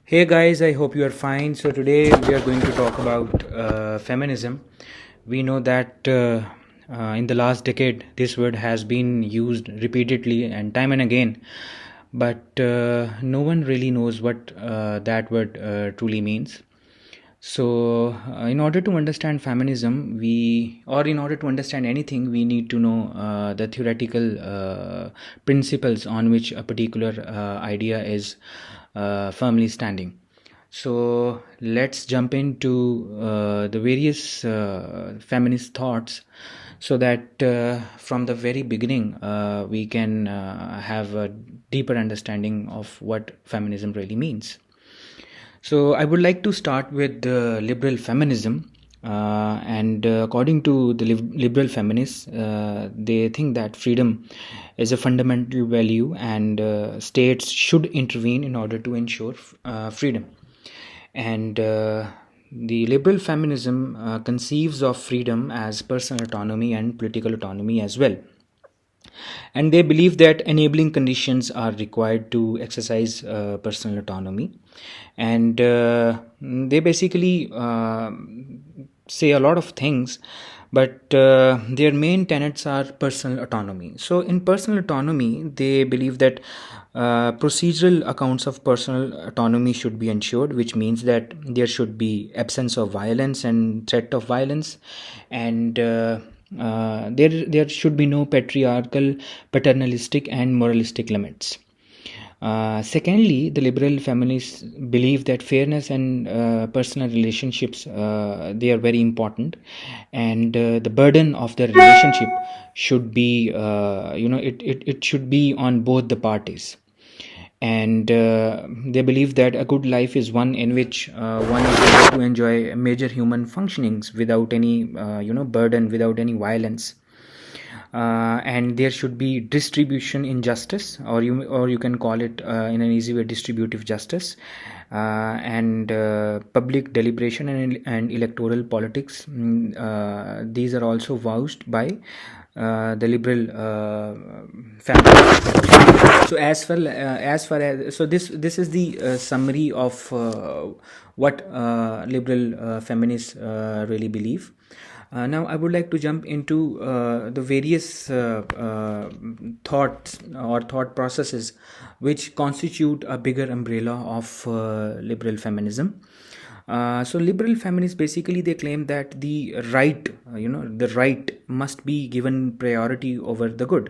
Hey guys, I hope you are fine. So today we are going to talk about feminism. We know that in the last decade this word has been used repeatedly and time and again, but no one really knows what that word truly means. So, in order to understand feminism, in order to understand anything, we need to know the theoretical principles on which a particular idea is firmly standing. So, let's jump into the various feminist thoughts so that from the very beginning we can have a deeper understanding of what feminism really means. So, I would like to start with liberal feminism. And according to the liberal feminists, they think that freedom is a fundamental value and states should intervene in order to ensure freedom. And the liberal feminism conceives of freedom as personal autonomy and political autonomy as well, and they believe that enabling conditions are required to exercise personal autonomy. And they basically say a lot of things, but their main tenets are personal autonomy. So in personal autonomy they believe that procedural accounts of personal autonomy should be ensured, which means that there should be absence of violence and threat of violence, and there should be no patriarchal, paternalistic, and moralistic limits. Secondly, the liberal feminists believe that fairness and personal relationships they are very important, and the burden of the relationship should be it should be on both the parties. And they believe that a good life is one in which one is able to enjoy major human functionings without any burden, without any violence. And there should be distribution in justice, or you can call it in an easy way distributive justice, and public deliberation and electoral politics. These are also vouched by the liberal family. So as far as so this is the summary of what liberal feminists really believe. Now, I would like to jump into the various thoughts or thought processes which constitute a bigger umbrella of liberal feminism. So, liberal feminists basically they claim that the right must be given priority over the good.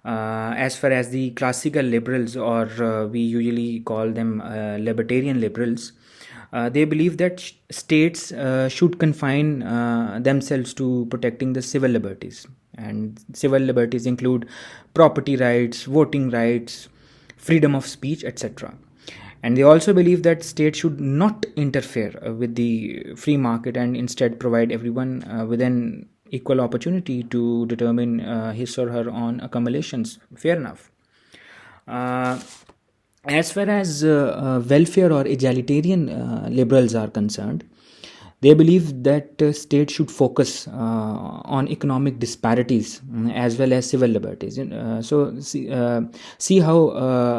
As far as the classical liberals, or we usually call them libertarian liberals, they believe that states should confine themselves to protecting the civil liberties. And civil liberties include property rights, voting rights, freedom of speech, etc. And they also believe that states should not interfere with the free market and instead provide everyone with an equal opportunity to determine his or her own accumulations. Fair enough. Uh, as far as welfare or egalitarian liberals are concerned, they believe that states should focus on economic disparities, as well as civil liberties. See how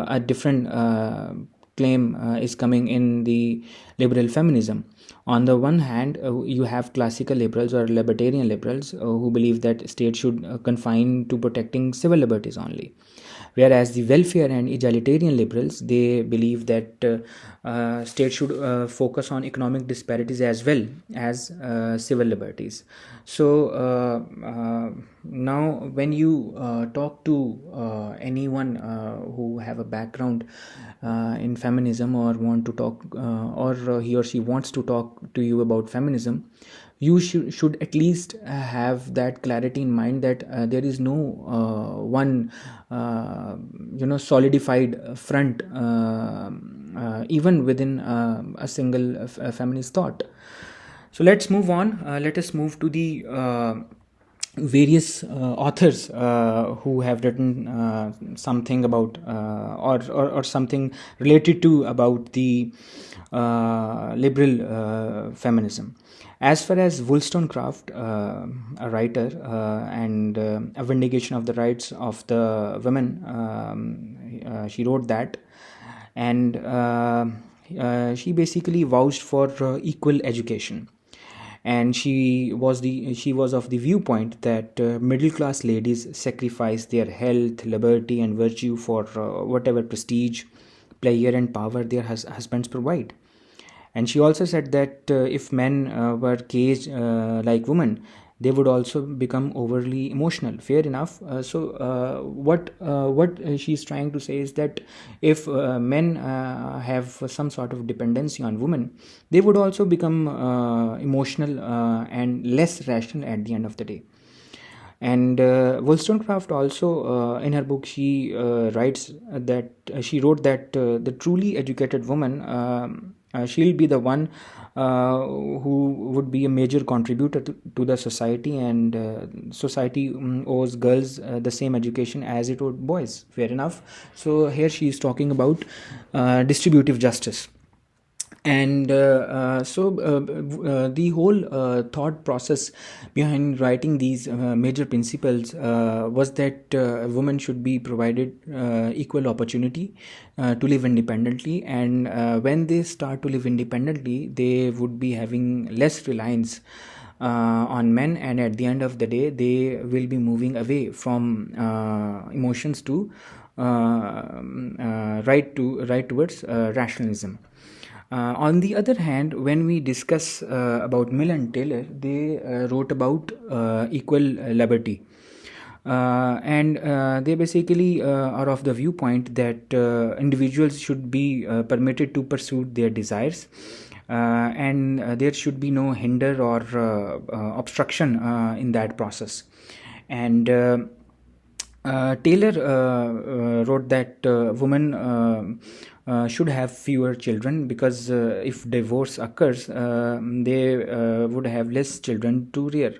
a different claim is coming in the liberal feminism. On the one hand, you have classical liberals or libertarian liberals who believe that states should confine to protecting civil liberties only, whereas the welfare and egalitarian liberals they believe that states should focus on economic disparities as well as civil liberties. So now when you talk to anyone who have a background in feminism, or want to talk or he or she wants to talk to you about feminism, you should at least have that clarity in mind that there is no one solidified front even within a single feminist thought. So let's move on. Let us move to the various authors who have written something about or something related to about the liberal feminism. As far as Wollstonecraft, a writer, and a vindication of the rights of the women, she wrote that, and she basically vouched for equal education, and she was of the viewpoint that middle class ladies sacrifice their health, liberty, and virtue for whatever prestige, pleasure, and power their husbands provide. And she also said that if men were caged like women, they would also become overly emotional. Fair enough. What she's trying to say is that if men have some sort of dependency on women, they would also become emotional and less rational at the end of the day. And Wollstonecraft also, in her book, she she wrote that the truly educated woman, she'll be the one who would be a major contributor to the society, and society owes girls the same education as it owed boys. Fair enough. So here she is talking about distributive justice. And the whole thought process behind writing these major principles was that women should be provided equal opportunity to live independently, and when they start to live independently, they would be having less reliance on men, and at the end of the day, they will be moving away from emotions to right towards rationalism. On the other hand, when we discuss about Mill and Taylor, they wrote about equal liberty. And they basically are of the viewpoint that individuals should be permitted to pursue their desires, and there should be no hinder or obstruction in that process. And Taylor wrote that women should have fewer children, because if divorce occurs, they would have less children to rear.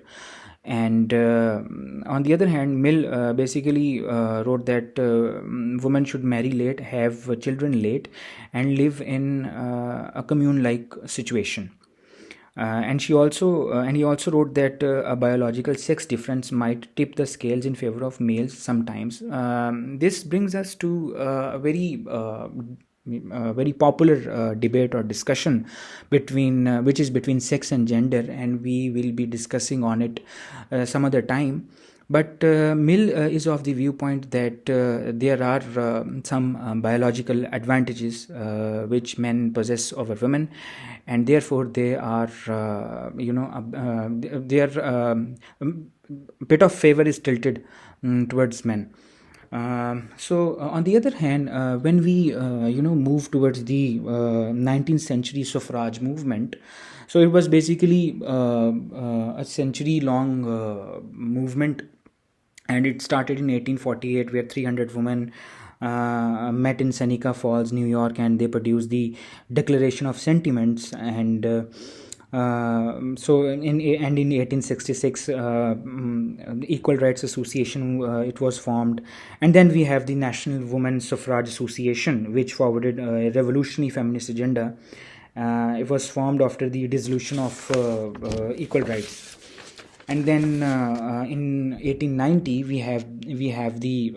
And on the other hand, Mill basically wrote that women should marry late, have children late, and live in a commune-like situation. And he also wrote that a biological sex difference might tip the scales in favor of males sometimes. This brings us to a very popular debate or discussion which is between sex and gender, and we will be discussing on it some other time. But Mill is of the viewpoint that there are some biological advantages which men possess over women, and therefore they are their bit of favor is tilted towards men. On the other hand, when we move towards the 19th century suffrage movement, so it was basically a century long movement, and it started in 1848, where 300 women met in Seneca Falls, New York, and they produced the Declaration of Sentiments. And in 1866, the Equal Rights Association it was formed, and then we have the National Women's Suffrage Association, which forwarded a revolutionary feminist agenda. It was formed after the dissolution of equal rights. And then in 1890, we have the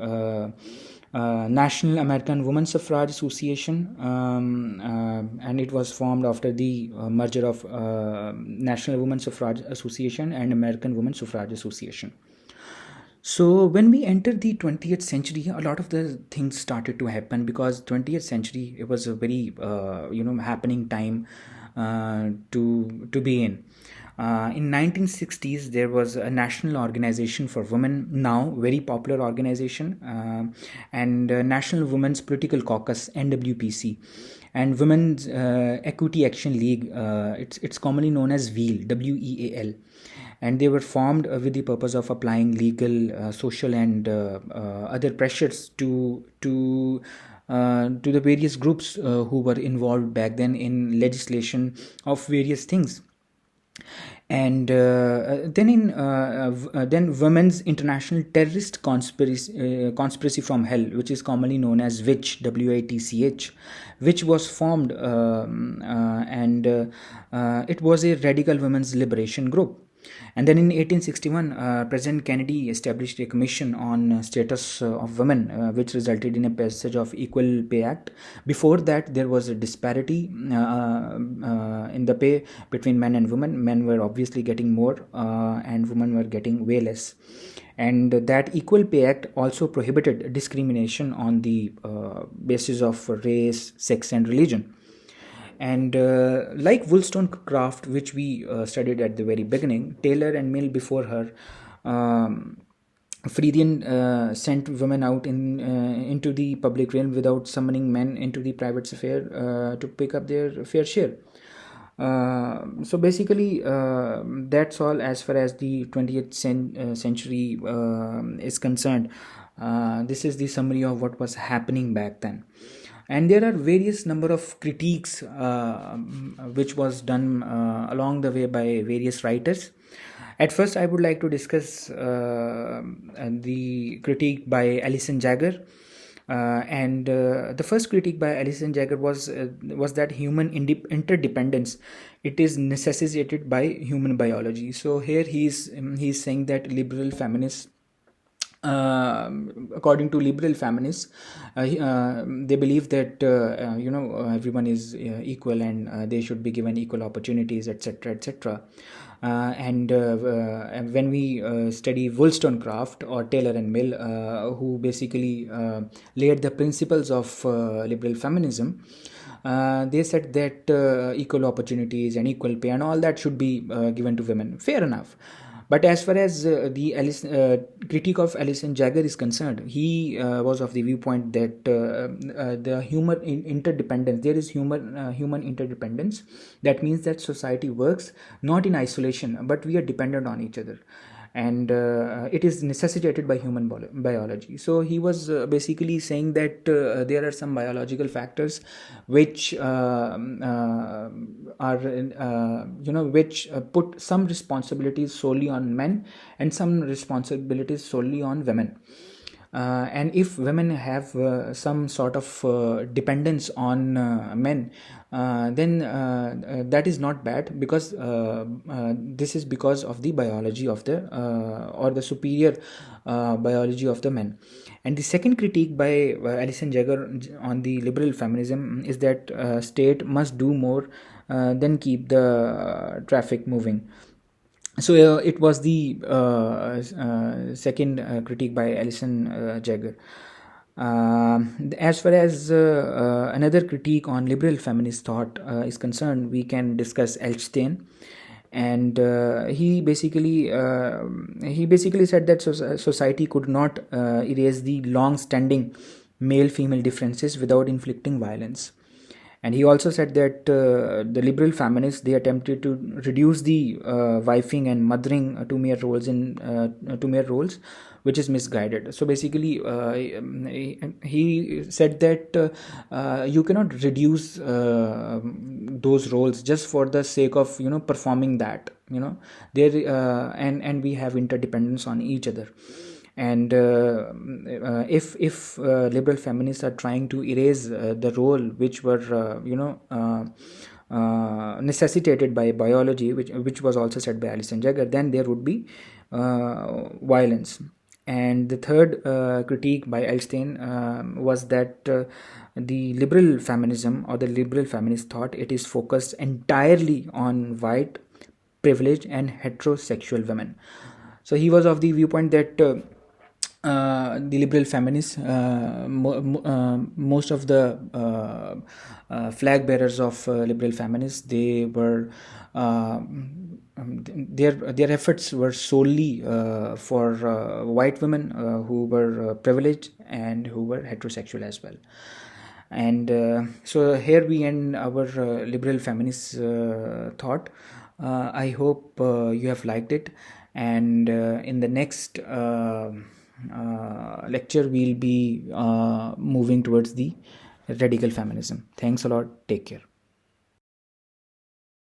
National American Women's Suffrage Association, and it was formed after the merger of National Women's Suffrage Association and American Women's Suffrage Association. So when we entered the 20th century, a lot of the things started to happen, because 20th century, it was a very happening time to be in. In 1960s, there was a National Organization for Women, now very popular organization, and National Women's Political Caucus, NWPC, and Women's Equity Action League, it's commonly known as WEAL, WEAL. And they were formed with the purpose of applying legal, social, and other pressures to the various groups who were involved back then in legislation of various things. And then Women's International Terrorist Conspiracy from Hell, which is commonly known as WITCH, WITCH, which was formed, and it was a radical women's liberation group. And then in 1861, President Kennedy established a commission on status of women, which resulted in a passage of Equal Pay Act. Before that, there was a disparity in the pay between men and women. Men were obviously getting more, and women were getting way less. And that Equal Pay Act also prohibited discrimination on the basis of race, sex, and religion. And like Wollstonecraft, which we studied at the very beginning, Taylor and Mill before her, Freudian sent women out into the public realm without summoning men into the private sphere to pick up their fair share. So basically, that's all as far as the 20th century is concerned. This is the summary of what was happening back then. And there are various number of critiques which was done along the way by various writers. At first, I would like to discuss the critique by Alison Jagger. And the first critique by Alison Jagger was that human interdependence, it is necessitated by human biology. So here he's saying that liberal feminists, according to liberal feminists, they believe that everyone is equal and they should be given equal opportunities, etc., etc. And when we study Wollstonecraft or Taylor and Mill, who basically laid the principles of liberal feminism, they said that equal opportunities and equal pay and all that should be given to women. Fair enough. But as far as the critique of Alison Jagger is concerned, he was of the viewpoint that the human interdependence, there is human interdependence. That means that society works not in isolation, but we are dependent on each other. And it is necessitated by human biology. So he was basically saying that there are some biological factors which which put some responsibilities solely on men and some responsibilities solely on women. And if women have some sort of dependence on men, then that is not bad, because this is because of the biology of the or the superior biology of the men. And the second critique by Alison Jagger on the liberal feminism is that state must do more than keep the traffic moving. So it was the second critique by Alison Jagger. As far as another critique on liberal feminist thought is concerned, we can discuss Elshtain. And he basically said that society could not erase the long-standing male-female differences without inflicting violence. And he also said that the liberal feminists, they attempted to reduce the wifing and mothering to mere roles, which is misguided. So basically, he said that you cannot reduce those roles just for the sake of performing that. There and we have interdependence on each other. And if liberal feminists are trying to erase the role which were necessitated by biology, which was also said by Alison Jagger, then there would be violence. And the third critique by Elshtain was that the liberal feminism or the liberal feminist thought, it is focused entirely on white, privileged and heterosexual women. So he was of the viewpoint that the liberal feminists, most of the flag bearers of liberal feminists, they were their efforts were solely for white women who were privileged and who were heterosexual as well. And so here we end our liberal feminist thought. I hope you have liked it, and in the next lecture we'll be moving towards the radical feminism. Thanks a lot. Take care.